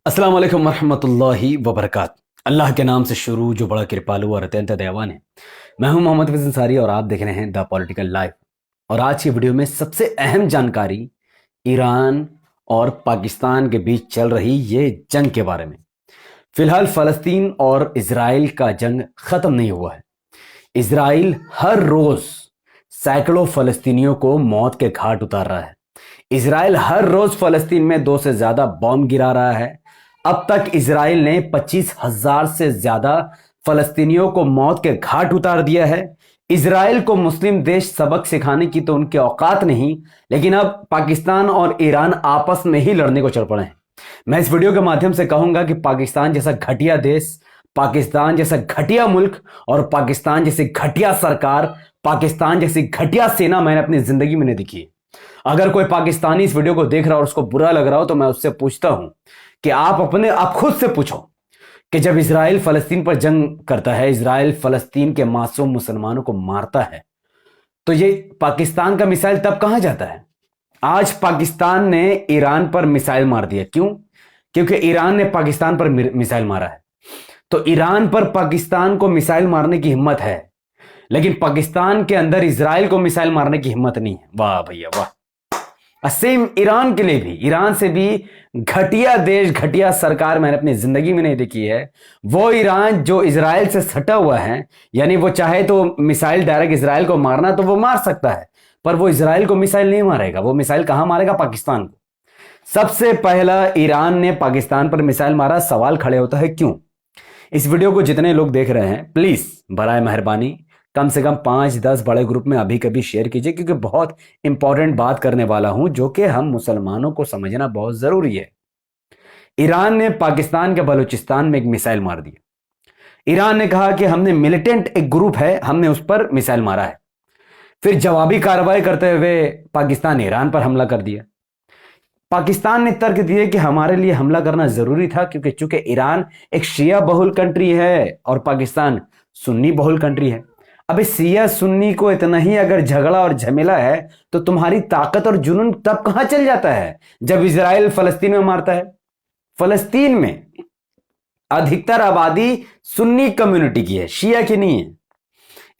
अस्सलाम वालेकुम वरहमतुल्लाहि वबरकात। अल्लाह के नाम से शुरू जो बड़ा कृपालु और अत्यंत दयावान है। मैं हूं मोहम्मद फैज़ अंसारी और आप देख रहे हैं द पॉलिटिकल लाइफ। और आज की वीडियो में सबसे अहम जानकारी ईरान और पाकिस्तान के बीच चल रही ये जंग के बारे में। फिलहाल फ़लस्तीन और इजराइल का जंग ख़त्म नहीं हुआ है। इजराइल हर रोज़ सैकड़ों फ़लस्तीनियों को मौत के घाट उतार रहा है। इजराइल हर रोज़ फ़लस्तीन में 2 से ज़्यादा बॉम्ब गिरा रहा है। अब तक इजराइल ने 25,000 से ज्यादा फलस्तीनियों को मौत के घाट उतार दिया है। इजराइल को मुस्लिम देश सबक सिखाने की तो उनकी औकात नहीं, लेकिन अब पाकिस्तान और ईरान आपस में ही लड़ने को चल पड़े हैं। मैं इस वीडियो के माध्यम से कहूंगा कि पाकिस्तान जैसा घटिया देश, पाकिस्तान जैसा घटिया मुल्क और पाकिस्तान जैसी घटिया सरकार, पाकिस्तान जैसी घटिया सेना मैंने अपनी जिंदगी में नहीं देखी। अगर कोई पाकिस्तानी इस वीडियो को देख रहा हो और उसको बुरा लग रहा हो तो मैं उससे पूछता हूं कि आप खुद से पूछो कि जब इजराइल फलस्तीन पर जंग करता है, इजराइल फलस्तीन के मासूम मुसलमानों को मारता है, तो ये पाकिस्तान का मिसाइल तब कहां जाता है? आज पाकिस्तान ने ईरान पर मिसाइल मार दिया। क्यों? क्योंकि ईरान ने पाकिस्तान पर मिसाइल मारा है। तो ईरान पर पाकिस्तान को मिसाइल मारने की हिम्मत है, लेकिन पाकिस्तान के अंदर इजराइल को मिसाइल मारने की हिम्मत नहीं है। वाह भैया वाह। सेम ईरान के लिए भी, ईरान से भी घटिया देश, घटिया सरकार मैंने अपनी जिंदगी में नहीं देखी है। वो ईरान जो इजराइल से सटा हुआ है, यानी वो चाहे तो मिसाइल डायरेक्ट इजराइल को मारना तो वो मार सकता है, पर वो इजराइल को मिसाइल नहीं मारेगा। वो मिसाइल कहां मारेगा? पाकिस्तान को। सबसे पहला ईरान ने पाकिस्तान पर मिसाइल मारा। सवाल खड़े होता है क्यों? इस वीडियो को जितने लोग देख रहे हैं, प्लीज बराए मेहरबानी कम से कम 5-10 बड़े ग्रुप में अभी कभी शेयर कीजिए, क्योंकि बहुत इंपॉर्टेंट बात करने वाला हूं जो कि हम मुसलमानों को समझना बहुत जरूरी है। ईरान ने पाकिस्तान के बलूचिस्तान में एक मिसाइल मार दी। ईरान ने कहा कि हमने मिलिटेंट एक ग्रुप है, हमने उस पर मिसाइल मारा है। फिर जवाबी कार्रवाई करते हुए पाकिस्तान ने ईरान पर हमला कर दिया। पाकिस्तान ने तर्क दिए कि हमारे लिए हमला करना जरूरी था, क्योंकि चूंकि ईरान एक शिया बहुल कंट्री है और पाकिस्तान सुन्नी बहुल कंट्री है। अबे सिया सुन्नी को इतना ही अगर झगड़ा और झमेला है तो तुम्हारी ताकत और जुनून तब कहां चल जाता है जब इजराइल फलस्तीन में मारता है। फलस्तीन में अधिकतर आबादी सुन्नी कम्युनिटी की है, शिया की नहीं है।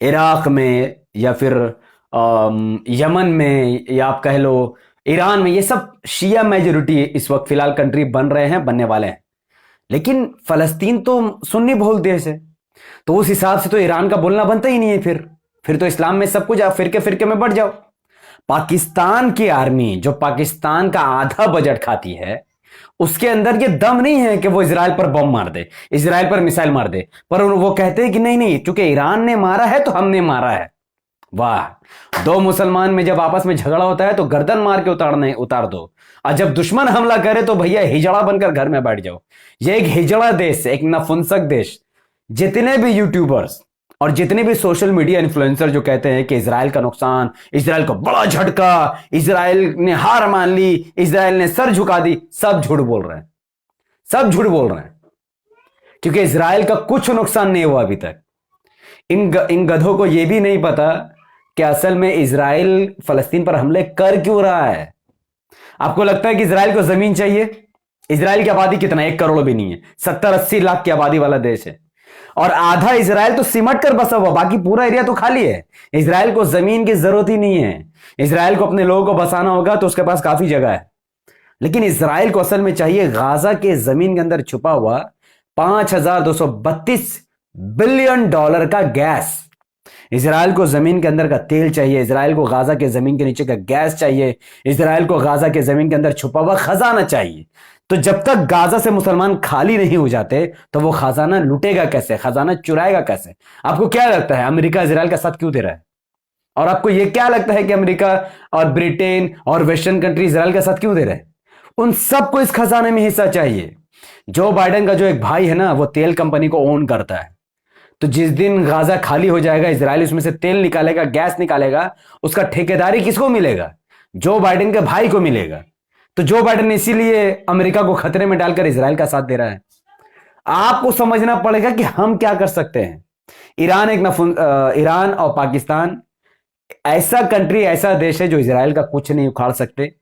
इराक में या फिर यमन में या आप कह लो ईरान में, ये सब शिया मेजोरिटी इस वक्त फिलहाल कंट्री बन रहे हैं, बनने वाले हैं। लेकिन फलस्तीन तो सुन्नी बहुल देश है, तो उस हिसाब से तो ईरान का बोलना बनता ही नहीं है। फिर तो इस्लाम में सब कुछ आप फिरके फिरके में बढ़ जाओ। पाकिस्तान की आर्मी जो पाकिस्तान का आधा बजट खाती है, उसके अंदर ये दम नहीं है कि वो इजराइल पर बम मार दे, इजराइल पर मिसाइल मार दे, पर वो कहते हैं कि नहीं नहीं, चूंकि ईरान ने मारा है तो हमने मारा है। वाह। दो मुसलमान में जब आपस में झगड़ा होता है तो गर्दन मार के उतार दो, और जब दुश्मन हमला करे तो भैया हिजड़ा बनकर घर में बैठ जाओ। ये एक हिजड़ा देश, एक नपुंसक देश। जितने भी यूट्यूबर्स और जितने भी सोशल मीडिया इन्फ्लुएंसर जो कहते हैं कि इजराइल का नुकसान, इजराइल को बड़ा झटका, इजराइल ने हार मान ली, इजराइल ने सर झुका दी, सब झूठ बोल रहे हैं। सब झूठ बोल रहे हैं, क्योंकि इजराइल का कुछ नुकसान नहीं हुआ अभी तक। इन गधों को यह भी नहीं पता कि असल में इजराइल फलस्तीन पर हमले कर क्यों रहा है। आपको लगता है कि इजराइल को जमीन चाहिए? इजराइल की आबादी कितना? 1 करोड़ भी नहीं है, 70-80 लाख की आबादी वाला देश है, और आधा इजराइल तो सिमट कर बसा हुआ, बाकी पूरा एरिया तो खाली है। इजराइल को जमीन की जरूरत ही नहीं है। इजराइल को अपने लोगों को बसाना होगा तो उसके पास काफी जगह है, लेकिन इजराइल को असल में चाहिए गाजा के जमीन के अंदर छुपा हुआ $5,232 बिलियन का गैस। इजराइल को जमीन के अंदर का तेल चाहिए, इजराइल को गाजा के जमीन के नीचे का गैस चाहिए, इजराइल को गाजा के जमीन के अंदर छुपा हुआ खजाना चाहिए। तो जब तक गाजा से मुसलमान खाली नहीं हो जाते तो वो खजाना लूटेगा कैसे, खजाना चुराएगा कैसे? आपको क्या लगता है अमेरिका इजराइल का साथ क्यों दे रहा है? और आपको यह क्या लगता है कि अमेरिका और ब्रिटेन और वेस्टर्न कंट्री इजराइल का साथ क्यों दे रहे हैं? उन सबको इस खजाने में हिस्सा चाहिए। जो बाइडेन का जो एक भाई है ना, वो तेल कंपनी को ओन करता है। तो जिस दिन गाजा खाली हो जाएगा, इजराइल उसमें से तेल निकालेगा, गैस निकालेगा, उसका ठेकेदारी किसको मिलेगा? जो बाइडेन के भाई को मिलेगा। तो जो बाइडेन इसीलिए अमेरिका को खतरे में डालकर इजराइल का साथ दे रहा है। आपको समझना पड़ेगा कि हम क्या कर सकते हैं। ईरान और पाकिस्तान ऐसा कंट्री, ऐसा देश है जो इजराइल का कुछ नहीं उखाड़ सकते।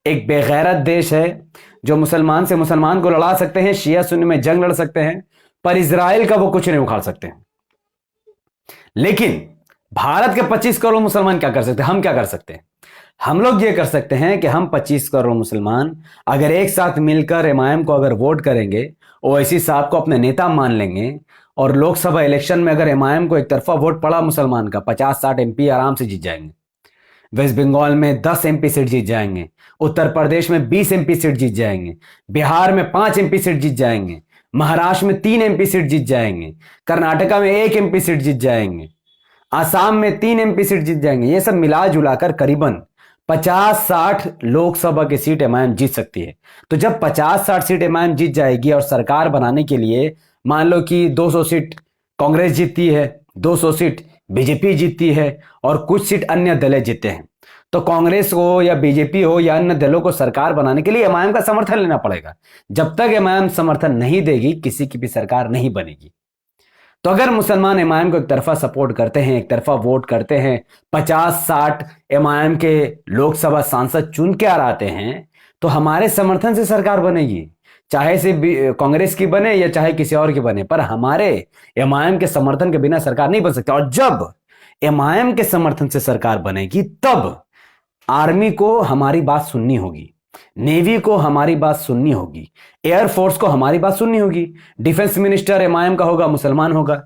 एक बेगैरत देश है जो मुसलमान से मुसलमान को लड़ा सकते हैं, शिया सुन्नी में जंग लड़ सकते हैं, पर इजराइल का वो कुछ नहीं उखाड़ सकते हैं। लेकिन भारत के 25 करोड़ मुसलमान क्या कर सकते हैं? हम क्या कर सकते हैं? हम लोग ये कर सकते हैं कि हम 25 करोड़ मुसलमान अगर एक साथ मिलकर एमआईएम को अगर वोट करेंगे, ओवैसी साहब को अपने नेता मान लेंगे, और लोकसभा इलेक्शन में अगर एमआईएम को एक तरफा वोट पड़ा मुसलमान का, 50-60 एमपी आराम से जीत जाएंगे। वेस्ट बंगाल में 10 एमपी सीट जीत जाएंगे, उत्तर प्रदेश में 20 एमपी सीट जीत जाएंगे, बिहार में 5 एमपी सीट जीत जाएंगे, महाराष्ट्र में 3 एमपी सीट जीत जाएंगे, कर्नाटका में 1 एमपी सीट जीत जाएंगे, आसाम में 3 एमपी सीट जीत जाएंगे। ये सब मिला जुलाकर करीबन 50-60 लोकसभा की सीट एमआईएम जीत सकती है। तो जब 50-60 सीट एमआईएम जीत जाएगी और सरकार बनाने के लिए मान लो कि 200 सीट कांग्रेस जीतती है, 200 सीट बीजेपी जीतती है और कुछ सीट अन्य दल जीतते हैं, तो कांग्रेस हो या बीजेपी हो या अन्य दलों को सरकार बनाने के लिए एमआईएम का समर्थन लेना पड़ेगा। जब तक एमआईएम समर्थन नहीं देगी, किसी की भी सरकार नहीं बनेगी। तो अगर मुसलमान एमआईएम को एक तरफा सपोर्ट करते हैं, एक तरफा वोट करते हैं, 50-60 एमआईएम के लोकसभा सांसद चुन के आते हैं, तो हमारे समर्थन से सरकार बनेगी, चाहे से कांग्रेस की बने या चाहे किसी और की बने, पर हमारे एमआईएम के समर्थन के बिना सरकार नहीं बन सकती। और जब एमआईएम के समर्थन से सरकार बनेगी, तब आर्मी को हमारी बात सुननी होगी, नेवी को हमारी बात सुननी होगी, एयरफोर्स को हमारी बात सुननी होगी। डिफेंस मिनिस्टर एमआईएम का होगा, मुसलमान होगा,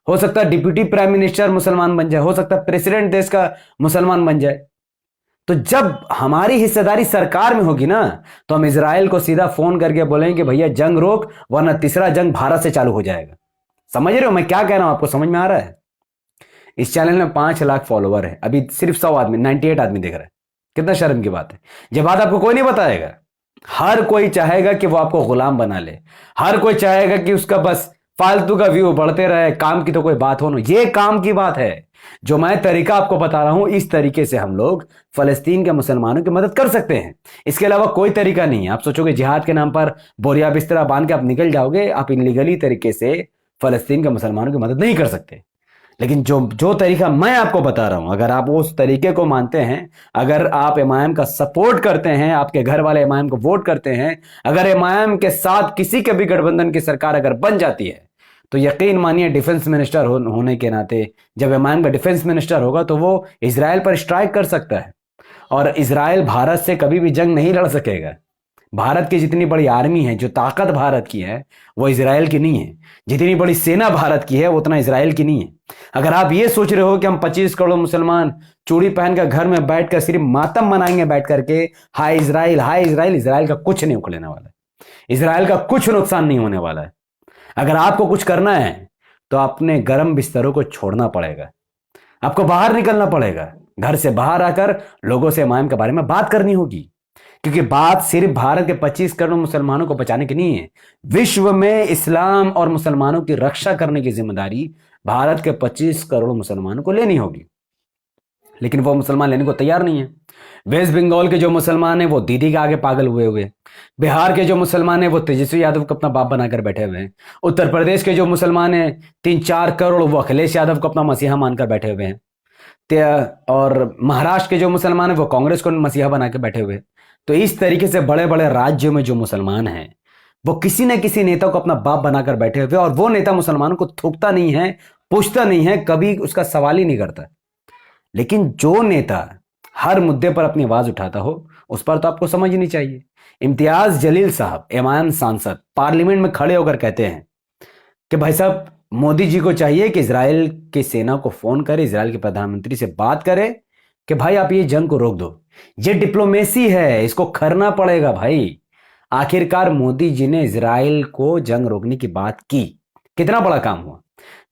हो सकता है डिप्यूटी प्राइम मिनिस्टर मुसलमान बन जाए, हो सकता है प्रेसिडेंट देश का मुसलमान बन जाए। तो जब हमारी हिस्सेदारी सरकार में होगी ना, तो हम इजराइल को सीधा फोन करके बोलेंगे भैया जंग रोक, वरना तीसरा जंग भारत से चालू हो जाएगा। समझ रहे हो मैं क्या कह रहा हूं? आपको समझ में आ रहा है? इस चैनल में 5 लाख फॉलोवर है, अभी सिर्फ 100 आदमी, 98 आदमी देख रहे हैं। कितना शर्म की बात है। ये बात आपको कोई नहीं बताएगा। हर कोई चाहेगा कि वो आपको गुलाम बना ले, हर कोई चाहेगा कि उसका बस फालतू का व्यू बढ़ते रहे, काम की तो कोई बात हो ना। ये काम की बात है। जो मैं तरीका आपको बता रहा हूं, इस तरीके से हम लोग फलस्तीन के मुसलमानों की मदद कर सकते हैं। इसके अलावा कोई तरीका नहीं है। आप सोचोगे जिहाद के नाम पर बोरिया बिस्तरा बांध के आप निकल जाओगे, आप इनलीगली तरीके से फलस्तीन के मुसलमानों की मदद नहीं कर सकते। लेकिन जो तरीका मैं आपको बता रहा हूं, अगर आप उस तरीके को मानते हैं, अगर आप एमआईएम का सपोर्ट करते हैं, आपके घर वाले एमआईएम को वोट करते हैं, अगर एमआईएम के साथ किसी के भी गठबंधन की सरकार अगर बन जाती है, तो यकीन मानिए डिफेंस मिनिस्टर होने के नाते, जब एमआईएम का डिफेंस मिनिस्टर होगा, तो वो इजराइल पर स्ट्राइक कर सकता है। और इजराइल भारत से कभी भी जंग नहीं लड़ सकेगा। भारत की जितनी बड़ी आर्मी है, जो ताकत भारत की है, वो इजराइल की नहीं है। जितनी बड़ी सेना भारत की है, वो उतना इजराइल की नहीं है। अगर आप ये सोच रहे हो कि हम 25 करोड़ मुसलमान चूड़ी पहनकर घर में बैठकर सिर्फ मातम मनाएंगे बैठ करके, हाय इजराइल हाय इजराइल, इजराइल का कुछ नहीं उखड़ने वाला है। इजराइल का कुछ नुकसान नहीं होने वाला है। अगर आपको कुछ करना है तो अपने गर्म बिस्तरों को छोड़ना पड़ेगा, आपको बाहर निकलना पड़ेगा, घर से बाहर आकर लोगों से एमआईएम के बारे में बात करनी होगी। क्योंकि बात सिर्फ भारत के 25 करोड़ मुसलमानों को बचाने की नहीं है। विश्व में इस्लाम और मुसलमानों की रक्षा करने की जिम्मेदारी भारत के 25 करोड़ मुसलमानों को लेनी होगी। लेकिन वो मुसलमान लेने को तैयार नहीं है। वेस्ट बंगाल के जो मुसलमान हैं वो दीदी के आगे पागल हुए। बिहार के जो मुसलमान हैं वो तेजस्वी यादव को अपना बाप बनाकर बैठे हुए हैं। उत्तर प्रदेश के जो मुसलमान हैं 3-4 करोड़, वो अखिलेश यादव को अपना मसीहा मानकर बैठे हुए हैं। और महाराष्ट्र के जो मुसलमान हैं वो कांग्रेस को मसीहा बना के बैठे हुए हैं। तो इस तरीके से बड़े बड़े राज्यों में जो मुसलमान हैं वो किसी न किसी नेता को अपना बाप बनाकर बैठे हुए, और वो नेता मुसलमानों को थूकता नहीं है, पूछता नहीं है, कभी उसका सवाल ही नहीं करता। लेकिन जो नेता हर मुद्दे पर अपनी आवाज उठाता हो, उस पर तो आपको समझनी चाहिए। इम्तियाज जलील साहब, एमआईएम सांसद, पार्लियामेंट में खड़े होकर कहते हैं कि भाई साहब मोदी जी को चाहिए कि इजराइल की सेना को फोन करे, इजराइल के प्रधानमंत्री से बात करे कि भाई आप ये जंग को रोक दो। ये डिप्लोमेसी है, इसको करना पड़ेगा भाई। आखिरकार मोदी जी ने इजराइल को जंग रोकने की बात की, कितना बड़ा काम हुआ।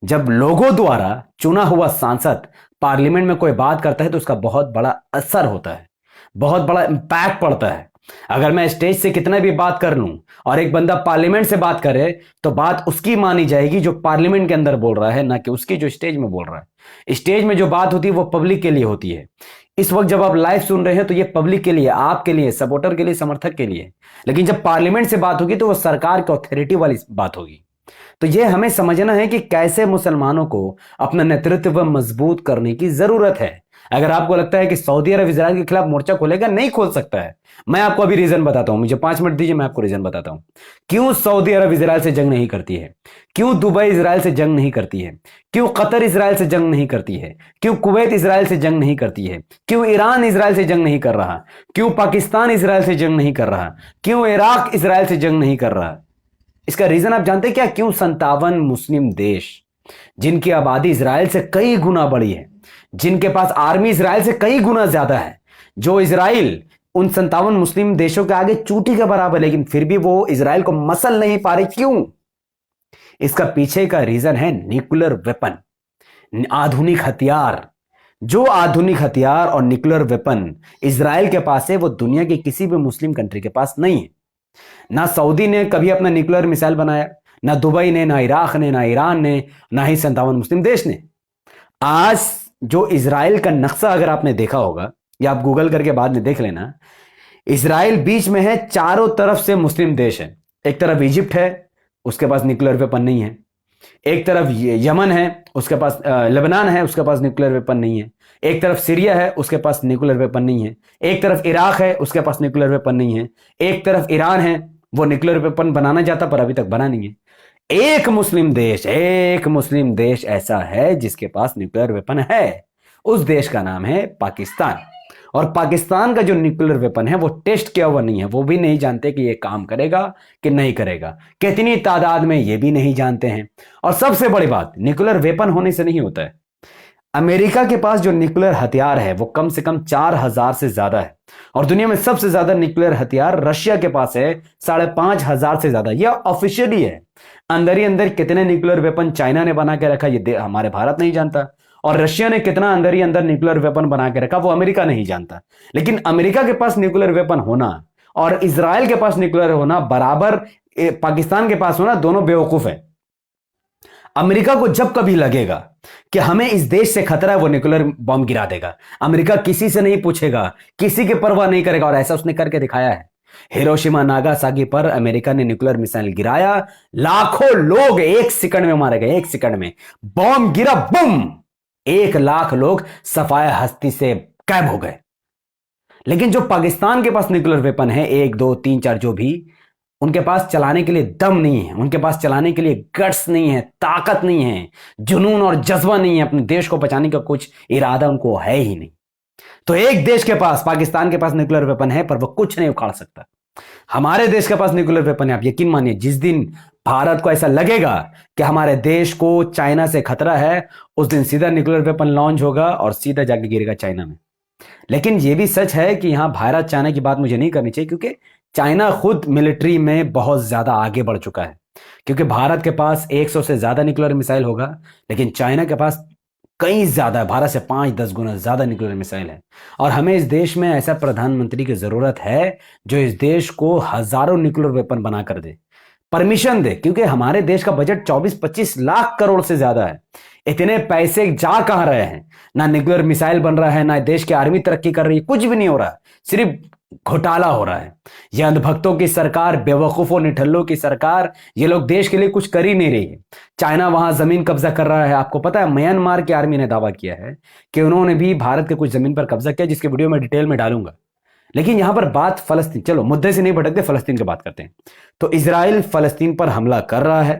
जब लोगों द्वारा चुना हुआ सांसद पार्लियामेंट में कोई बात करता है तो उसका बहुत बड़ा असर होता है, बहुत बड़ा इंपैक्ट पड़ता है। अगर मैं स्टेज से कितना भी बात कर लूं और एक बंदा पार्लियामेंट से बात करे, तो बात उसकी मानी जाएगी जो पार्लियामेंट के अंदर बोल रहा है, ना कि उसकी जो स्टेज में बोल रहा है। स्टेज में जो बात होती है वो पब्लिक के लिए होती है। इस वक्त जब आप लाइव सुन रहे हैं तो ये पब्लिक के लिए, आपके लिए, सपोर्टर के लिए, समर्थक के लिए। लेकिन जब पार्लियामेंट से बात होगी तो वो सरकार की अथॉरिटी वाली बात होगी। तो ये हमें समझना है कि कैसे मुसलमानों को अपना नेतृत्व मजबूत करने की जरूरत है। अगर आपको लगता है कि सऊदी अरब इजराइल के खिलाफ मोर्चा खोलेगा, नहीं खोल सकता है। मैं आपको अभी रीजन बताता हूं, मुझे 5 मिनट दीजिए, मैं आपको रीजन बताता हूं क्यों सऊदी अरब इजराइल से जंग नहीं करती है, क्यों दुबई इजराइल से जंग नहीं करती है, क्यों कतर इजराइल से जंग नहीं करती है, क्यों कुवैत इजराइल से जंग नहीं करती है, क्यों ईरान इजराइल से जंग नहीं कर रहा, क्यों पाकिस्तान इजराइल से जंग नहीं कर रहा, क्यों इराक इजराइल से जंग नहीं कर रहा। इसका रीजन आप जानते हैं क्या? क्यों 57 मुस्लिम देश जिनकी आबादी इजराइल से कई गुना बड़ी है, जिनके पास आर्मी इजराइल से कई गुना ज्यादा है, जो इजराइल उन 57 मुस्लिम देशों के आगे चूटी के बराबर, लेकिन फिर भी वो इजराइल को मसल नहीं पा रही। क्यों? इसका पीछे का रीजन है न्यूक्लियर वेपन, आधुनिक हथियार। जो आधुनिक हथियार और न्यूक्लियर वेपन इजराइल के पास है, वो दुनिया की किसी भी मुस्लिम कंट्री के पास नहीं है। ना सऊदी ने कभी अपना न्यूक्लियर मिसाइल बनाया, ना दुबई ने, ना इराक ने, ना ईरान ने, ना ही 57 मुस्लिम देश ने। आज जो इजराइल का नक्शा अगर आपने देखा होगा, या आप गूगल करके बाद में देख लेना, इजराइल बीच में है, चारों तरफ से मुस्लिम देश है। एक तरफ इजिप्ट है, उसके पास न्यूक्लियर वेपन नहीं है। एक तरफ यमन है, उसके पास लेबनान है, उसके पास न्यूक्लियर वेपन नहीं है। एक तरफ सीरिया है, उसके पास न्यूक्लियर वेपन नहीं है। एक तरफ इराक है, उसके पास न्यूक्लियर वेपन नहीं है। एक तरफ ईरान है, वो न्यूक्लियर वेपन बनाना चाहता पर अभी तक बना नहीं है। एक मुस्लिम देश ऐसा है जिसके पास न्यूक्लियर वेपन है, उस देश का नाम है पाकिस्तान। और पाकिस्तान का जो न्यूक्लियर वेपन है वो टेस्ट किया हुआ नहीं है, वो भी नहीं जानते कि ये काम करेगा कि नहीं करेगा, कितनी तादाद में ये भी नहीं जानते हैं। और सबसे बड़ी बात, न्यूक्लियर वेपन होने से नहीं होता है। अमेरिका के पास जो न्यूक्लियर हथियार है वो कम से कम 4000 से ज्यादा है, और दुनिया में सबसे ज्यादा न्यूक्लियर हथियार रशिया के पास है, 5500 से ज्यादा। यह ऑफिशियली है। अंदर ही अंदर कितने न्यूक्लियर वेपन चाइना ने बना के रखा, ये हमारे भारत नहीं जानता। और रशिया ने कितना अंदर ही अंदर न्यूक्लियर वेपन बना के रखा, वो अमेरिका नहीं जानता। लेकिन अमेरिका के पास न्यूक्लियर वेपन होना और इजराइल के पास न्यूक्लियर होना बराबर, पाकिस्तान के पास होना, दोनों बेवकूफ है। अमेरिका को जब कभी लगेगा कि हमें इस देश से खतरा है, वो न्यूक्लियर बॉम्ब गिरा देगा। अमेरिका किसी से नहीं पूछेगा, किसी की परवाह नहीं करेगा, और ऐसा उसने करके दिखाया है। हिरोशिमा नागासाकी पर अमेरिका ने न्यूक्लियर मिसाइल गिराया, लाखों लोग 1 सेकंड में मारे गए। 1 सेकंड में बॉम्ब गिरा, बूम, 1 लाख लोग सफाया हस्ती से गायब हो गए। लेकिन जो पाकिस्तान के पास न्यूक्लियर वेपन है, 1 2 3 4 जो भी, उनके पास चलाने के लिए दम नहीं है, उनके पास चलाने के लिए गट्स नहीं है, ताकत नहीं है, जुनून और जज्बा नहीं है, अपने देश को बचाने का कुछ इरादा उनको है ही नहीं। तो एक देश के पास, पाकिस्तान के पास न्यूक्लियर वेपन है, पर वो कुछ नहीं उखाड़ सकता। हमारे देश के पास न्यूक्लियर वेपन है। आप यकीन मानिए, जिस दिन भारत को ऐसा लगेगा कि हमारे देश को चाइना से खतरा है, उस दिन सीधा न्यूक्लियर वेपन लॉन्च होगा और सीधा जाके गिरेगा चाइना में। लेकिन यह भी सच है कि यहां भारत चाइना की बात मुझे नहीं करनी चाहिए, क्योंकि चाइना खुद मिलिट्री में बहुत ज्यादा आगे बढ़ चुका है। क्योंकि भारत के पास 100 से ज्यादा न्यूक्लियर मिसाइल होगा, लेकिन चाइना के पास कई ज्यादा है, भारत से 5-10 गुना ज्यादा न्यूक्लियर मिसाइल है। और हमें इस देश में ऐसा प्रधानमंत्री की जरूरत है जो इस देश को हजारों न्यूक्लियर वेपन बना कर दे, परमिशन दे। क्योंकि हमारे देश का बजट 24-25 लाख करोड़ से ज्यादा है। इतने पैसे जा कहां रहे हैं? ना न्यूक्लियर मिसाइल बन रहा है, ना देश की आर्मी तरक्की कर रही है, कुछ भी नहीं हो रहा, सिर्फ घोटाला हो रहा है। ये अंधभक्तों की सरकार, बेवकूफों निठल्लों की सरकार, ये लोग देश के लिए कुछ कर ही नहीं रही है। चाइना वहां जमीन कब्जा कर रहा है। आपको पता है, म्यांमार की आर्मी ने दावा किया है कि उन्होंने भी भारत के कुछ जमीन पर कब्जा किया, जिसकी वीडियो मैं डिटेल में डालूंगा। लेकिन यहां पर बात फलस्तीन, चलो मुद्दे से नहीं भटकते, फलस्तीन की बात करते हैं। तो इजराइल फलस्तीन पर हमला कर रहा है।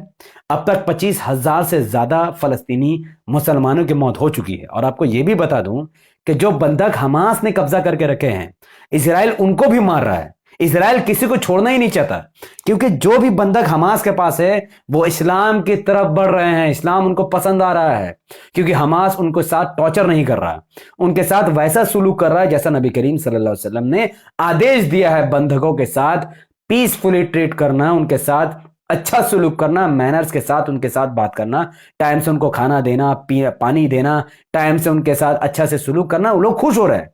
अब तक 25,000 से ज्यादा फलस्तीनी मुसलमानों की मौत हो चुकी है। और आपको यह भी बता दूं कि जो बंधक हमास ने कब्जा करके रखे हैं, इजराइल उनको भी मार रहा है। इजराइल किसी को छोड़ना ही नहीं चाहता, क्योंकि जो भी बंधक हमास के पास है वो इस्लाम की तरफ बढ़ रहे हैं। इस्लाम उनको पसंद आ रहा है, क्योंकि हमास उनके साथ टॉर्चर नहीं कर रहा, उनके साथ वैसा सुलूक कर रहा है जैसा नबी करीम सल्लल्लाहु अलैहि वसल्लम ने आदेश दिया है। बंधकों के साथ पीसफुली ट्रीट करना, उनके साथ अच्छा सुलूक करना, मैनर्स के साथ उनके साथ बात करना, टाइम से उनको खाना देना, पानी देना, टाइम से उनके साथ अच्छा से सुलूक करना। वो लोग खुश हो रहे हैं।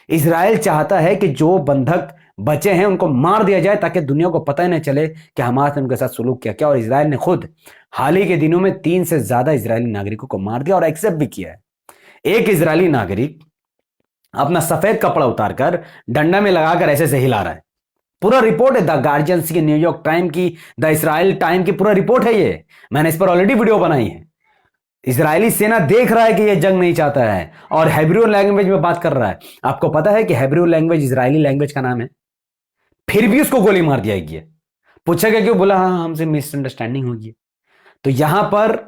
इजराइल चाहता है कि जो बंधक बचे हैं उनको मार दिया जाए, ताकि दुनिया को पता ही नहीं चले कि हमास ने उनके साथ सुलूक किया क्या। और इजराइल ने खुद हाल ही के दिनों में 3 से ज्यादा इजरायली नागरिकों को मार दिया और एक्सेप्ट भी किया है। एक इजरायली नागरिक अपना सफेद कपड़ा उतारकर डंडा में लगाकर ऐसे से हिला रहा है। पूरा रिपोर्ट है, द गार्जियन की, न्यूयॉर्क टाइम की, द इसराइल टाइम की पूरा रिपोर्ट है ये। मैंने इस पर ऑलरेडी वीडियो बनाई है। इजरायली सेना देख रहा है कि यह जंग नहीं चाहता है और हेब्रू लैंग्वेज में बात कर रहा है। आपको पता है कि हेब्रू लैंग्वेज इजरायली लैंग्वेज का नाम है, फिर भी उसको गोली मार दिया गया। पूछा गया क्यों? बोला हाँ हमसे मिसअंडरस्टैंडिंग होगी। तो यहां पर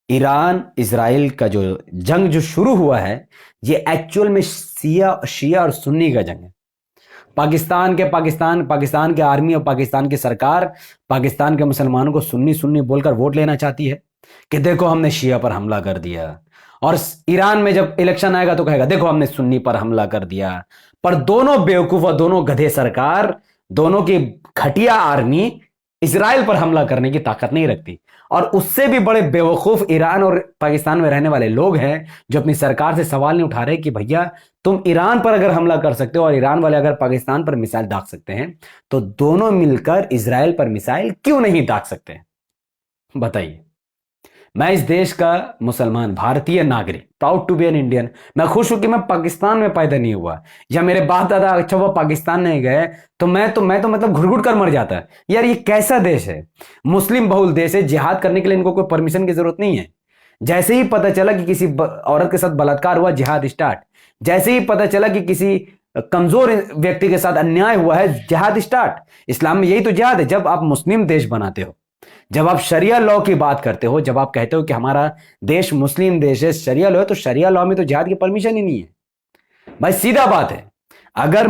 ईरान इजराइल का जो जंग जो शुरू हुआ है, ये एक्चुअल में शिया और सुन्नी का जंग है। पाकिस्तान के आर्मी और पाकिस्तान की सरकार पाकिस्तान के मुसलमानों को सुन्नी सुन्नी बोलकर वोट लेना चाहती है कि देखो हमने शिया पर हमला कर दिया, और ईरान में जब इलेक्शन आएगा तो कहेगा देखो हमने सुन्नी पर हमला कर दिया। पर दोनों बेवकूफ और दोनों गधे सरकार, दोनों की घटिया आर्मी इजराइल पर हमला करने की ताकत नहीं रखती। और उससे भी बड़े बेवकूफ ईरान और पाकिस्तान में रहने वाले लोग हैं जो अपनी सरकार से सवाल नहीं उठा रहे कि भैया तुम ईरान पर अगर हमला कर सकते हो और ईरान वाले अगर पाकिस्तान पर मिसाइल दाग सकते हैं, तो दोनों मिलकर इजराइल पर मिसाइल क्यों नहीं दाग सकते हैं? बताइए। मैं इस देश का मुसलमान भारतीय नागरिक, proud to be an Indian. मैं खुश हूं कि मैं पाकिस्तान में पैदा नहीं हुआ, या मेरे बाप दादा अच्छा वो पाकिस्तान नहीं गए तो मैं तो मतलब घुट कर मर जाता। यार ये कैसा देश है? मुस्लिम बहुल देश है, जिहाद करने के लिए इनको कोई परमिशन की जरूरत नहीं है। जैसे ही पता चला कि किसी औरत के साथ बलात्कार हुआ, जिहाद स्टार्ट। जैसे ही पता चला कि किसी कमजोर व्यक्ति के साथ अन्याय हुआ है, जिहाद स्टार्ट। इस्लाम में यही तो जिहाद है। जब आप मुस्लिम देश बनाते हो, जब आप शरिया लॉ की बात करते हो, जब आप कहते हो कि हमारा देश मुस्लिम देश है, शरिया लॉ है, तो शरिया लॉ में तो जिहाद की परमिशन ही नहीं है। भाई सीधा बात है, अगर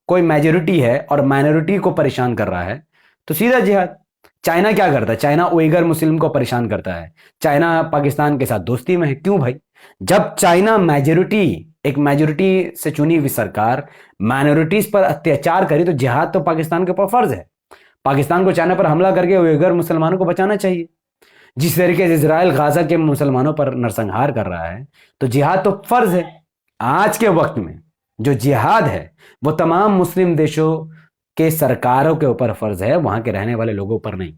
कोई मेजोरिटी है और माइनॉरिटी को परेशान कर रहा है तो सीधा जिहाद। चाइना क्या करता है? चाइना उइगर मुस्लिम को परेशान करता है। चाइना पाकिस्तान के साथ दोस्ती में है। क्यों भाई? जब चाइना एक मेजोरिटी से चुनी हुई सरकार माइनॉरिटीज पर अत्याचार करी, तो जिहाद तो पाकिस्तान के ऊपर फर्ज है। पाकिस्तान को चाइना पर हमला करके उइगर मुसलमानों को बचाना चाहिए। जिस तरीके से इजराइल गाजा के मुसलमानों पर नरसंहार कर रहा है, तो जिहाद तो फर्ज है। आज के वक्त में जो जिहाद है वो तमाम मुस्लिम देशों के सरकारों के ऊपर फर्ज है, वहां के रहने वाले लोगों पर नहीं।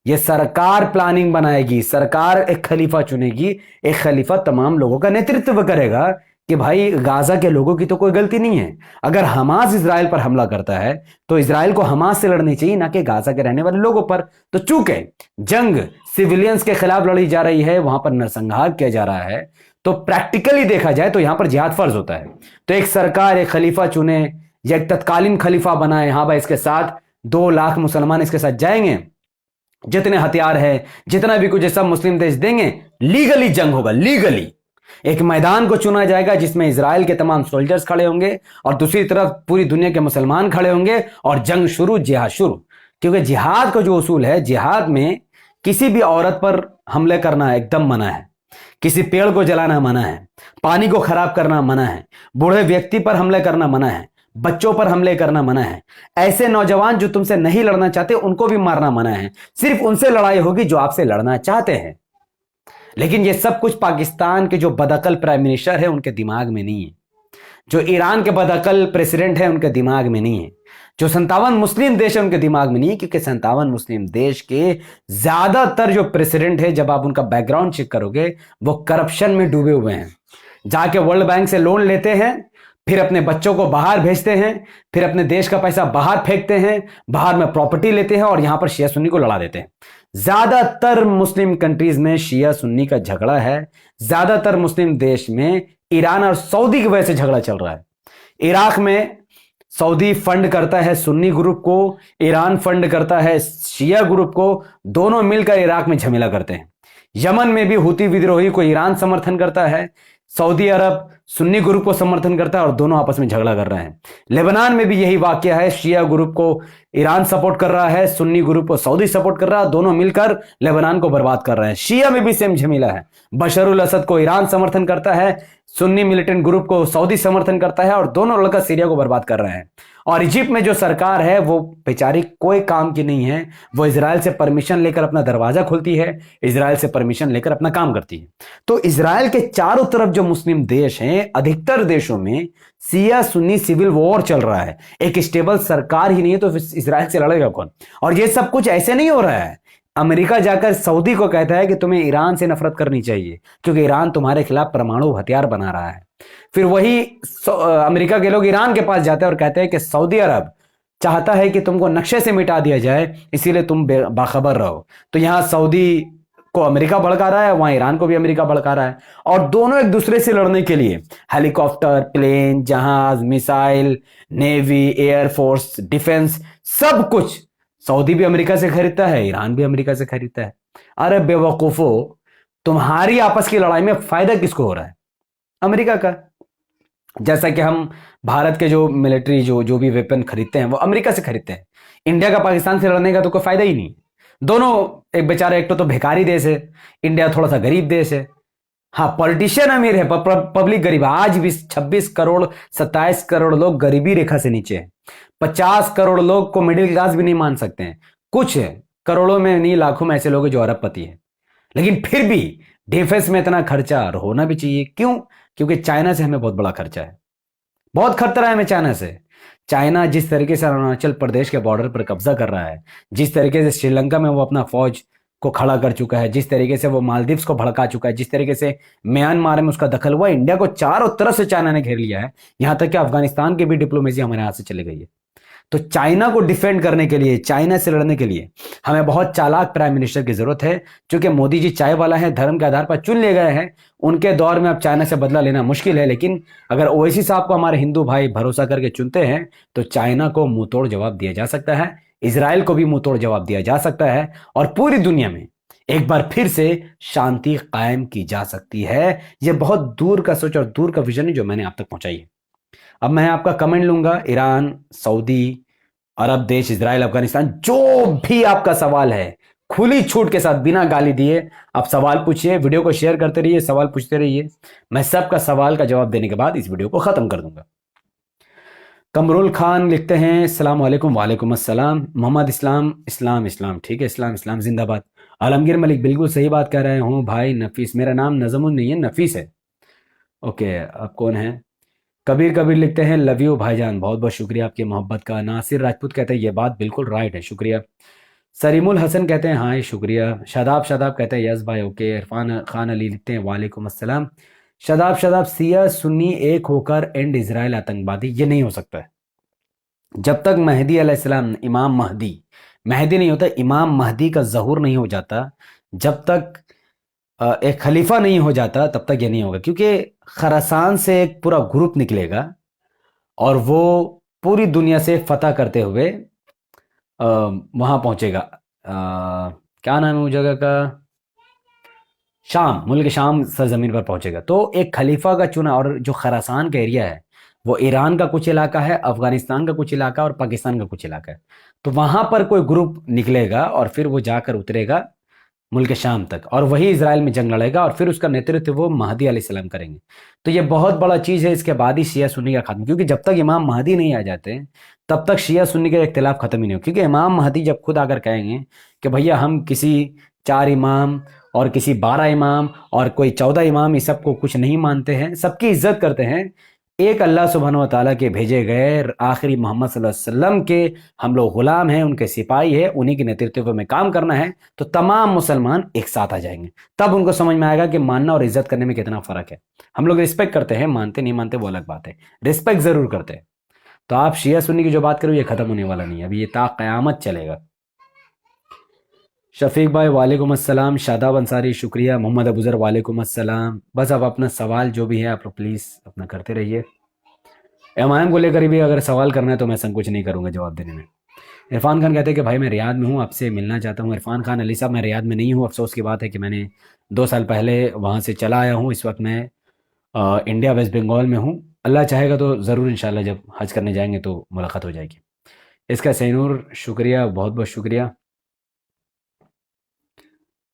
ये सरकार प्लानिंग बनाएगी, सरकार एक खलीफा चुनेगी, एक खलीफा तमाम लोगों का नेतृत्व करेगा कि भाई गाजा के लोगों की तो कोई गलती नहीं है। अगर हमास इजराइल पर हमला करता है तो इजराइल को हमास से लड़नी चाहिए, ना कि गाजा के रहने वाले लोगों पर। तो चूंकि जंग सिविलियंस के खिलाफ लड़ी जा रही है, वहां पर नरसंहार किया जा रहा है, तो प्रैक्टिकली देखा जाए तो यहां पर जिहाद फर्ज होता है। तो एक सरकार एक खलीफा चुने या एक तत्कालीन खलीफा बनाए, हाँ भाई इसके साथ 2 लाख मुसलमान इसके साथ जाएंगे, जितने हथियार है जितना भी कुछ है सब मुस्लिम देश देंगे, लीगली जंग होगा। लीगली एक मैदान को चुना जाएगा जिसमें इजराइल के तमाम सोल्जर्स खड़े होंगे और दूसरी तरफ पूरी दुनिया के मुसलमान खड़े होंगे, और जंग शुरू, जिहाद शुरू। क्योंकि जिहाद का जो उसूल है, जिहाद में किसी भी औरत पर हमले करना एकदम मना है, किसी पेड़ को जलाना मना है, पानी को खराब करना मना है, बूढ़े व्यक्ति पर हमले करना मना है, बच्चों पर हमले करना मना है। ऐसे नौजवान जो तुमसे नहीं लड़ना चाहते उनको भी मारना मना है। सिर्फ उनसे लड़ाई होगी जो आपसे लड़ना चाहते हैं। लेकिन ये सब कुछ पाकिस्तान के जो बदअकल प्राइम मिनिस्टर है उनके दिमाग में नहीं है, जो ईरान के बदअकल प्रेसिडेंट है उनके दिमाग में नहीं है, जो 57 मुस्लिम देश है उनके दिमाग में नहीं है। क्योंकि 57 मुस्लिम देश के ज्यादातर जो प्रेसिडेंट है, जब आप उनका बैकग्राउंड चेक करोगे, वो करप्शन में डूबे हुए हैं। जाके वर्ल्ड बैंक से लोन लेते हैं, फिर अपने बच्चों को बाहर भेजते हैं, फिर अपने देश का पैसा बाहर फेंकते हैं, बाहर में प्रॉपर्टी लेते हैं और यहां पर शिया सुन्नी को लड़ा देते हैं। ज्यादातर मुस्लिम कंट्रीज में शिया सुन्नी का झगड़ा है। ज्यादातर मुस्लिम देश में ईरान और सऊदी की वजह से झगड़ा चल रहा है। इराक में सऊदी फंड करता है सुन्नी ग्रुप को, ईरान फंड करता है शिया ग्रुप को, दोनों मिलकर इराक में झमेला करते हैं। यमन में भी हुती विद्रोही को ईरान समर्थन करता है, सऊदी अरब सुन्नी ग्रुप को समर्थन करता है और दोनों आपस में झगड़ा कर रहे हैं। लेबनान में भी यही वाकया है, शिया ग्रुप को ईरान सपोर्ट कर रहा है, सुन्नी ग्रुप को सऊदी सपोर्ट कर रहा है, दोनों मिलकर लेबनान को बर्बाद कर रहे हैं। शिया में भी सेम झमेला है, बशरुल असद को ईरान समर्थन करता है, सुन्नी मिलिटेंट ग्रुप को सऊदी समर्थन करता है और दोनों लड़का सीरिया को बर्बाद कर रहे हैं। और इजिप्ट में जो सरकार है वो बेचारी कोई काम की नहीं है, वो इजराइल से परमिशन लेकर अपना दरवाजा खोलती है, इजराइल से परमिशन लेकर अपना काम करती है। तो इजराइल के चारों तरफ जो मुस्लिम देश हैं, अधिकतर देशों में शिया सुन्नी सिविल वॉर चल रहा है। एक स्टेबल सरकार ही नहीं है तो इजराइल से लड़ेगा कौन? और ये सब कुछ ऐसे नहीं हो रहा है। अमेरिका जाकर सऊदी को कहता है कि तुम्हें ईरान से नफरत करनी चाहिए क्योंकि ईरान तुम्हारे खिलाफ परमाणु हथियार बना रहा है। फिर वही अमेरिका के लोग ईरान के पास जाते हैं और कहते हैं कि सऊदी अरब चाहता है कि तुमको नक्शे से मिटा दिया जाए, इसीलिए तुम बाखबर रहो। तो यहां सऊदी को अमेरिका भड़का रहा है, वहां ईरान को भी अमेरिका भड़का रहा है, और दोनों एक दूसरे से लड़ने के लिए हेलीकॉप्टर, प्लेन, जहाज, मिसाइल, नेवी, एयरफोर्स, डिफेंस, सब कुछ सऊदी भी अमेरिका से खरीदता है, ईरान भी अमेरिका से खरीदता है। अरे बेवकूफो, तुम्हारी आपस की लड़ाई में फायदा किसको हो रहा है? अमेरिका का। जैसा कि हम भारत के जो मिलिट्री जो जो भी वेपन खरीदते हैं वो अमेरिका से खरीदते हैं। इंडिया का पाकिस्तान से लड़ने का तो कोई फायदा ही नहीं। दोनों एक बेचारा, एक तो भिखारी देश है, इंडिया थोड़ा सा गरीब देश है। हाँ, पॉलिटिशियन अमीर है, पब्लिक गरीब। आज भी 26 करोड़ 27 करोड़ लोग गरीबी रेखा से नीचे हैं। 50 करोड़ लोग को मिडिल क्लास भी नहीं मान सकते हैं। कुछ है, करोड़ों में नहीं लाखों में ऐसे लोग जो अरबपति है। लेकिन फिर भी डिफेंस में इतना खर्चा और होना भी चाहिए। क्यों? क्योंकि चाइना से हमें बहुत बड़ा खर्चा है, बहुत खतरा है हमें चाइना से। चाइना जिस तरीके से अरुणाचल प्रदेश के बॉर्डर पर कब्जा कर रहा है, जिस तरीके से श्रीलंका में वो अपना फौज को खड़ा कर चुका है, जिस तरीके से वो मालदीव्स को भड़का चुका है, जिस तरीके से म्यांमार में उसका दखल हुआ, इंडिया को चारों तरफ से चाइना ने घेर लिया है। यहां तक कि अफगानिस्तान की भी डिप्लोमेसी हमारे हाथ से चली गई है। तो चाइना को डिफेंड करने के लिए, चाइना से लड़ने के लिए हमें बहुत चालाक प्राइम मिनिस्टर की जरूरत है। क्योंकि मोदी जी चाय वाला है, धर्म के आधार पर चुन लिए गए हैं। उनके दौर में अब चाइना से बदला लेना मुश्किल है। लेकिन अगर ओवैसी साहब को हमारे हिंदू भाई भरोसा करके चुनते हैं तो चाइना को मुंह तोड़ जवाब दिया जा सकता है, इसराइल को भी मुंह तोड़ जवाब दिया जा सकता है, और पूरी दुनिया में एक बार फिर से शांति कायम की जा सकती है। यह बहुत दूर का सोच और दूर का विजन है जो मैंने आप तक पहुंचाई है। अब मैं आपका कमेंट लूंगा। ईरान, सऊदी अरब देश, इजराइल, अफगानिस्तान, जो भी आपका सवाल है, खुली छूट के साथ बिना गाली दिए आप सवाल पूछिए। वीडियो को शेयर करते रहिए, सवाल पूछते रहिए। मैं सबका सवाल का जवाब देने के बाद इस वीडियो को खत्म कर दूंगा। कमरुल खान लिखते हैं, अस्सलाम वालेकुम। वालेकुम अस्सलाम। मोहम्मद इस्लाम, इस्लाम इस्लाम, ठीक है, इस्लाम इस्लाम जिंदाबाद। आलमगीर मलिक, बिल्कुल सही बात कर रहे हूँ भाई। नफीस, मेरा नाम नजमुन नहीं है, नफीस है। ओके, आप कौन है? कबीर कबीर लिखते हैं, लव यू भाईजान, बहुत बहुत शुक्रिया आपकी मोहब्बत का। नासिर राजपूत कहते हैं ये बात बिल्कुल राइट है, शुक्रिया। सरीमुल हसन कहते हैं हाँ शुक्रिया। शादाब शादाब कहते हैं यस भाई ओके। इरफान खान अली लिखते हैं वालेकुम अस्सलाम। शादाब शादाब, सिया सुन्नी एक होकर एंड इजराइल आतंकवादी, ये नहीं हो सकता है। जब तक महदी अलैहिस्सलाम, इमाम महदी, महदी नहीं होता, इमाम महदी का ज़हूर नहीं हो जाता, जब तक एक खलीफा नहीं हो जाता, तब तक ये नहीं होगा। क्योंकि खरासान से एक पूरा ग्रुप निकलेगा और वो पूरी दुनिया से फतह करते हुए वहां पहुंचेगा। क्या नाम है उस जगह का? शाम, मुल्क शाम सरजमीन पर पहुंचेगा। तो एक खलीफा का चुना, और जो खरासान का एरिया है वो ईरान का कुछ इलाका है, अफगानिस्तान का कुछ इलाका और पाकिस्तान का कुछ इलाका है। तो वहां पर कोई ग्रुप निकलेगा और फिर वो जाकर उतरेगा मुल्क शाम तक, और वही इजराइल में जंग लड़ेगा, और फिर उसका नेतृत्व वो महदी अलैहिस्सलाम करेंगे। तो ये बहुत बड़ा चीज़ है। इसके बाद ही शिया सुन्नी का खात्मा, क्योंकि जब तक इमाम महदी नहीं आ जाते तब तक शिया सुन्नी का इख्तिलाफ खत्म ही नहीं हो। क्योंकि इमाम महदी जब खुद आकर कहेंगे कि भैया हम किसी 4 इमाम और किसी 12 इमाम और कोई 14 इमाम, इस सबको कुछ नहीं मानते हैं, सबकी इज्जत करते हैं, एक अल्लाह सुब्हानहू व तआला के भेजे गए आखिरी मोहम्मद सल्लल्लाहु अलैहि वसल्लम के हम लोग गुलाम हैं, उनके सिपाही हैं, उन्हीं के नेतृत्व में काम करना है, तो तमाम मुसलमान एक साथ आ जाएंगे। तब उनको समझ में आएगा कि मानना और इज्जत करने में कितना फर्क है। हम लोग रिस्पेक्ट करते हैं, मानते नहीं मानते वो अलग बात है, रिस्पेक्ट जरूर करते हैं। तो आप शिया सुन्नी की जो बात करो, ये खत्म होने वाला नहीं है, अभी ये ता क़यामत चलेगा। शफीक भाई वालेकुम अस्सलाम। शादाब अंसारी शुक्रिया। मोहम्मद अबूजर वालेकुम अस्सलाम। बस अब अपना सवाल जो भी है आप लोग प्लीज़ अपना करते रहिए। एमआईएम को लेकर भी अगर सवाल करना है तो मैं संकोच नहीं करूंगा जवाब देने में। इरफान खान कहते हैं कि भाई मैं रियाद में हूँ, आपसे मिलना चाहता हूँ। इरफान खान अली साहब, मैं रियाद में नहीं हूँ। अफसोस की बात है कि मैंने 2 साल पहले वहाँ से चला आया हूँ। इस वक्त मैं इंडिया वेस्ट बंगाल में हूँ। अल्लाह चाहेगा तो ज़रूर इंशाल्लाह जब हज करने जाएंगे तो मुलाकात हो जाएगी। इसका सैनूर शुक्रिया, बहुत बहुत शुक्रिया।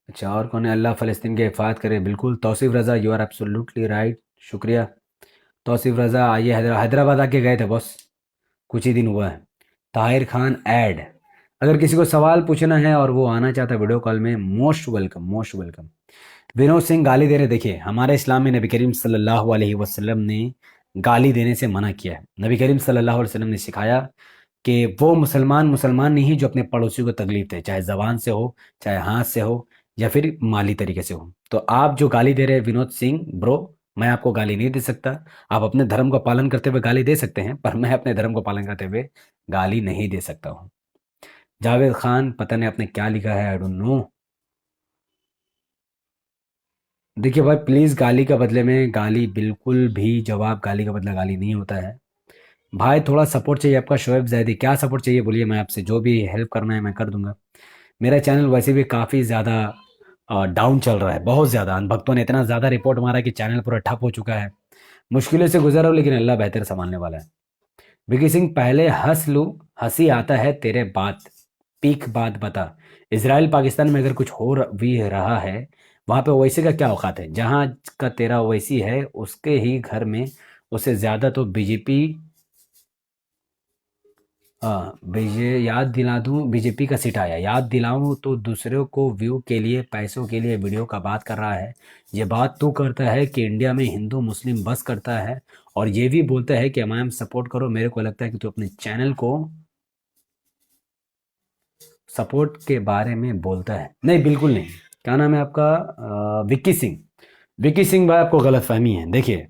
अच्छा, और कौन है? अल्लाह फ़लस्तीन के हिफाजत करे। बिल्कुल तौसीफ़ रज़ा, यू आर एब्सोल्युटली राइट, शुक्रिया। तौसीफ़ रज़ा आइए, हैदराबाद आके गए थे बस, कुछ ही दिन हुआ है। ताहिर खान ऐड, अगर किसी को सवाल पूछना है और वो आना चाहता है वीडियो कॉल में, most welcome, most welcome. Vinod Singh गाली दे रहे, देखिए हमारे इस्लाम में नबी करीम सल्लल्लाहु अलैहि वसल्लम ने गाली देने से मना किया है। नबी करीम सल्लल्लाहु अलैहि वसल्लम ने सिखाया कि वो मुसलमान मुसलमान नहीं जो अपने पड़ोसी को तकलीफ दे, चाहे ज़बान से हो, चाहे हाथ से हो, या फिर माली तरीके से हो। तो आप जो गाली दे रहे हैं विनोद सिंह ब्रो, मैं आपको गाली नहीं दे सकता। आप अपने धर्म का पालन करते हुए गाली दे सकते हैं, पर मैं अपने धर्म को पालन करते हुए गाली नहीं दे सकता हूँ। जावेद खान, पता नहीं आपने क्या लिखा है, आई डोंट नो। देखिए भाई, प्लीज़ गाली का बदले में गाली, बिल्कुल भी जवाब गाली का बदला गाली नहीं होता है। भाई थोड़ा सपोर्ट चाहिए आपका। शोएब जैदी, क्या सपोर्ट चाहिए बोलिए, मैं आपसे जो भी हेल्प करना है मैं कर दूंगा। मेरा चैनल वैसे भी काफ़ी ज़्यादा डाउन चल रहा है, बहुत ज़्यादा। अनभक्तों ने इतना ज़्यादा रिपोर्ट मारा कि चैनल पूरा ठप हो चुका है। मुश्किलों से गुजर रहा हूँ, लेकिन अल्लाह बेहतर संभालने वाला है। विकी सिंह, पहले हंस लूं, हंसी आता है तेरे बात, पीक बात बता। इसराइल पाकिस्तान में अगर कुछ भी रहा है, वहां पे ओवैसी का क्या औकात है? जहां का तेरा ओवैसी है उसके ही घर में उससे ज्यादा तो बीजेपी। हाँ, याद दिला दूं, बीजेपी का सीट आया, याद दिलाऊं तो दूसरों को व्यू के लिए, पैसों के लिए वीडियो का बात कर रहा है। ये बात तू करता है कि इंडिया में हिंदू मुस्लिम बस करता है, और ये भी बोलता है कि मैम सपोर्ट करो। मेरे को लगता है कि तू अपने चैनल को सपोर्ट के बारे में बोलता है। नहीं, बिल्कुल नहीं। क्या नाम है आपका? विक्की सिंह। विक्की सिंह भाई, आपको गलतफहमी है। देखिए,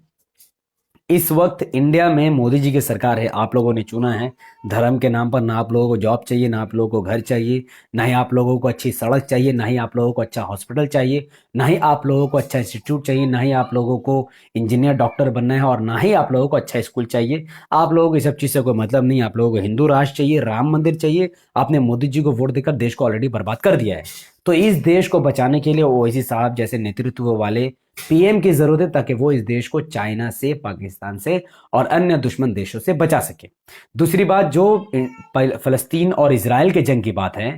इस वक्त इंडिया में मोदी जी की सरकार है, आप लोगों ने चुना है। धर्म के नाम पर ना आप लोगों को जॉब चाहिए, ना आप लोगों को घर चाहिए, ना ही आप लोगों को अच्छी सड़क चाहिए, ना ही आप लोगों को अच्छा हॉस्पिटल चाहिए, ना ही आप लोगों को अच्छा इंस्टीट्यूट चाहिए, ना ही आप लोगों को इंजीनियर डॉक्टर बनना है, और ना ही आप लोगों को अच्छा स्कूल चाहिए। आप लोगों को ये सब चीज़ से कोई मतलब नहीं। आप लोगों को हिंदू राष्ट्र चाहिए, राम मंदिर चाहिए। आपने मोदी जी को वोट देकर देश को ऑलरेडी बर्बाद कर दिया है। तो इस देश को बचाने के लिए ओवैसी साहब जैसे नेतृत्व वाले पीएम की जरूरत है, ताकि वो इस देश को चाइना से, पाकिस्तान से और अन्य दुश्मन देशों से बचा सके। दूसरी बात, जो फलस्तीन और इसराइल के जंग की बात है,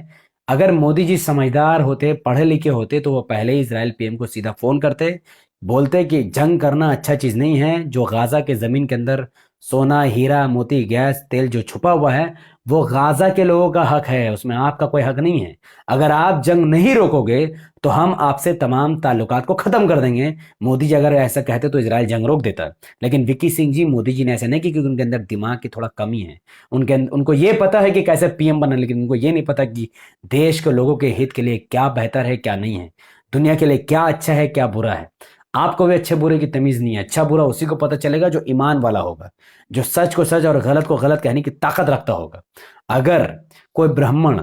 अगर मोदी जी समझदार होते, पढ़े लिखे होते, तो वो पहले ही इसराइल पीएम को सीधा फोन करते, बोलते कि जंग करना अच्छा चीज नहीं है। जो गाजा के जमीन के अंदर सोना, हीरा, मोती, गैस, तेल जो छुपा हुआ है, वो गाजा के लोगों का हक है, उसमें आपका कोई हक नहीं है। अगर आप जंग नहीं रोकोगे तो हम आपसे तमाम ताल्लुकात को खत्म कर देंगे। मोदी जी अगर ऐसा कहते तो इजराइल जंग रोक देता। लेकिन विक्की सिंह जी, मोदी जी ने ऐसा नहीं किया, क्योंकि उनके अंदर दिमाग की थोड़ा कमी है। उनको ये पता है कि कैसे पीएम बनना, लेकिन उनको ये नहीं पता कि देश के लोगों के हित के लिए क्या बेहतर है, क्या नहीं है, दुनिया के लिए क्या अच्छा है, क्या बुरा है। आपको भी अच्छे बुरे की तमीज नहीं है। अच्छा बुरा उसी को पता चलेगा जो ईमान वाला होगा, जो सच को सच और गलत को गलत कहने की ताकत रखता होगा। अगर कोई ब्राह्मण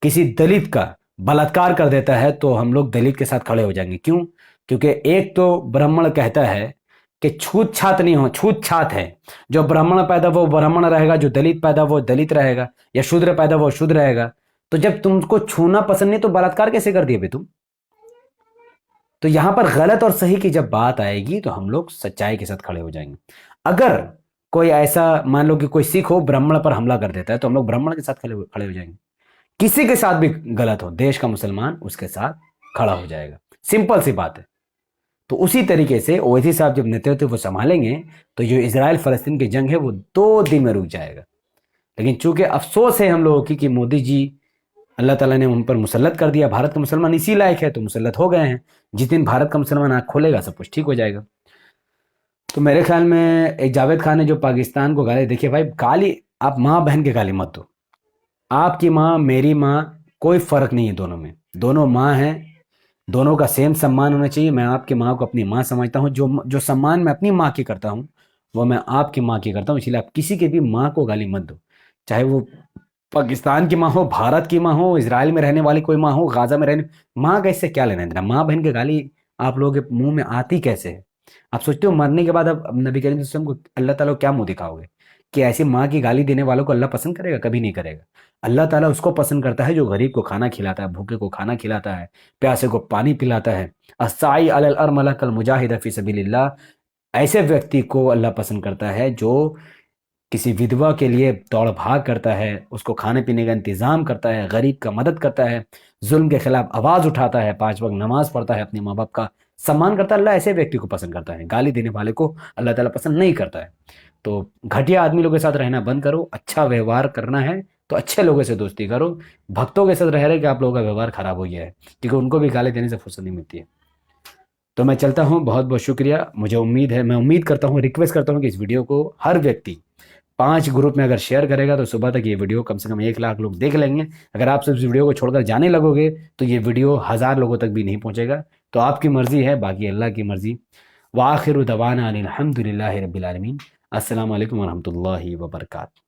किसी दलित का बलात्कार कर देता है, तो हम लोग दलित के साथ खड़े हो जाएंगे। क्यों? क्योंकि एक तो ब्राह्मण कहता है कि छूत छात नहीं हो, छूत छात है। जो ब्राह्मण पैदा वो ब्राह्मण रहेगा, जो दलित पैदा वो दलित रहेगा, या शूद्र पैदा वो शूद्र रहेगा। तो जब तुमको छूना पसंद नहीं, तो बलात्कार कैसे कर दिए बे तुम? तो यहां पर गलत और सही की जब बात आएगी, तो हम लोग सच्चाई के साथ खड़े हो जाएंगे। अगर कोई ऐसा, मान लो कि कोई सिख हो, ब्राह्मण पर हमला कर देता है, तो हम लोग ब्राह्मण के साथ खड़े हो जाएंगे। किसी के साथ भी गलत हो, देश का मुसलमान उसके साथ खड़ा हो जाएगा। सिंपल सी बात है। तो उसी तरीके से ओवैसी साहब जब नेतृत्व वो संभालेंगे, तो जो इसराइल फलस्तीन की जंग है वो 2 दिन में रुक जाएगा। लेकिन चूंकि अफसोस है हम लोगों की कि मोदी जी, अल्लाह ताला ने उन पर मुसल्लत कर दिया। भारत का मुसलमान इसी लायक है, तो मुसल्लत हो गए हैं। जिस दिन भारत का मुसलमान आँख खोलेगा, सब कुछ ठीक हो जाएगा। तो मेरे ख्याल में एक जावेद खान ने जो पाकिस्तान को गाली, देखिए भाई, गाली आप माँ बहन के गाली मत दो। आपकी माँ, मेरी माँ, कोई फर्क नहीं है दोनों में। दोनों माँ हैं, दोनों का सेम सम्मान होना चाहिए। मैं आपकी माँ को अपनी माँ समझता हूँ। जो जो सम्मान मैं अपनी माँ की करता हूँ, वो मैं आपकी माँ की करता हूँ। इसलिए आप किसी की भी माँ को गाली मत दो, चाहे वो पाकिस्तान की माँ हो, भारत की माँ हो, इसराइल में रहने वाली कोई माँ हो, गाजा में रहने। माँ का इससे क्या लेना देना? माँ बहन की गाली आप लोगों के मुंह में आती कैसे है? आप सोचते हो मरने के बाद अब नबी करीम सल्लल्लाहु अलैहि वसल्लम को अल्लाह ताला को क्या मुंह दिखाओगे? कि ऐसी माँ की गाली देने वालों को अल्लाह पसंद करेगा? कभी नहीं करेगा। अल्लाह ताला उसको पसंद करता है जो गरीब को खाना खिलाता है, भूखे को खाना खिलाता है, प्यासे को पानी पिलाता है। अस्साई अलल अरमला कल मुजाहिद फी सबीलिल्लाह, ऐसे व्यक्ति को अल्लाह पसंद करता है जो किसी विधवा के लिए दौड़ भाग करता है, उसको खाने पीने का इंतजाम करता है, गरीब का मदद करता है, जुल्म के खिलाफ आवाज उठाता है, 5 वक्त नमाज पढ़ता है, अपने माँ बाप का सम्मान करता है। अल्लाह ऐसे व्यक्ति को पसंद करता है। गाली देने वाले को अल्लाह ताला पसंद नहीं करता है। तो घटिया आदमी लोगों के साथ रहना बंद करो। अच्छा व्यवहार करना है तो अच्छे लोगों से दोस्ती करो। भक्तों के साथ रह रहे कि आप लोगों का व्यवहार खराब हो गया है, क्योंकि उनको भी गाली देने से फुर्सत नहीं मिलती है। तो मैं चलता हूँ, बहुत बहुत शुक्रिया। मुझे उम्मीद है, मैं उम्मीद करता हूँ, रिक्वेस्ट करता हूँ कि इस वीडियो को हर व्यक्ति 5 ग्रुप में अगर शेयर करेगा, तो सुबह तक ये वीडियो कम से कम 1 लाख लोग देख लेंगे। अगर आप सब इस वीडियो को छोड़कर जाने लगोगे, तो ये वीडियो 1000 लोगों तक भी नहीं पहुंचेगा। तो आपकी मर्जी है, बाकी अल्लाह की मर्जी। व आखिरु दवाना अनिल हम्दुलिल्लाहि रब्बिल आलमीन। अस्सलाम वालेकुम वरहमतुल्लाहि वबरकातुहू।